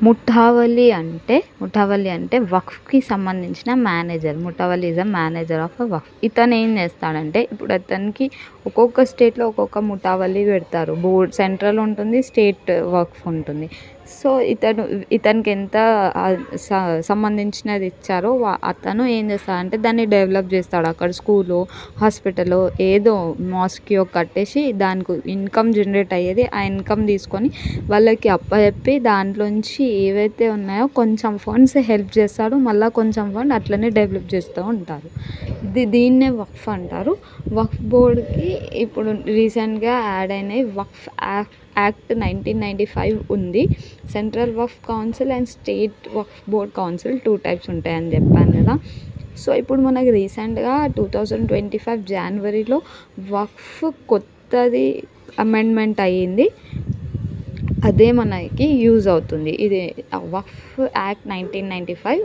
ముఠావల్లి అంటే వక్ఫ్‌కి సంబంధించిన manager. Mutawalli is a manager of a waqf. ఇతను ఏం చేస్తాడంటే ఇప్పుడు అతనికి ఒక్కొక్క స్టేట్‌లో ఒక్కొక్క ముఠావల్లి పెడతారు. బోర్డ్ సెంట్రల్ ఉంటుంది, స్టేట్ వక్ఫ్ ఉంటుంది. సో, ఇతనికి ఎంత సంబంధించినది ఇచ్చారో అతను ఏం చేస్తాడంటే దాన్ని డెవలప్ చేస్తాడు. అక్కడ స్కూలో, హాస్పిటలో ఏదో మాస్కియో కట్టేసి దానికి ఇన్‌కమ్ జనరేట్ అయ్యేది. ఆ ఇన్‌కమ్ తీసుకొని వాళ్ళకి అప్పజెప్పి దాంట్లోంచి ఏవైతే ఉన్నాయో కొంచెం ఫండ్స్ హెల్ప్ చేస్తాడు. మళ్ళా కొంచెం ఫండ్ అట్లనే డెవలప్ చేస్తూ ఉంటారు. దీన్నే వక్ఫ్ అంటారు. వక్ఫ్ బోర్డ్‌కి ఇప్పుడు రీసెంట్‌గా యాడ్ అయినాయి వక్ఫ్ యాక్ట్ 1995 ఉంది. Central Waqf council and state Waqf board council 2 types ఉంటాయని చెప్పాను కదా. సో, ఇప్పుడు మనకి రీసెంట్‌గా 2025 జనవరిలో వక్ఫ్ కొత్తది అమెండ్మెంట్ అయ్యింది. అదే మనకి యూజ్ అవుతుంది. ఇది వక్ఫ్ యాక్ట్ 1995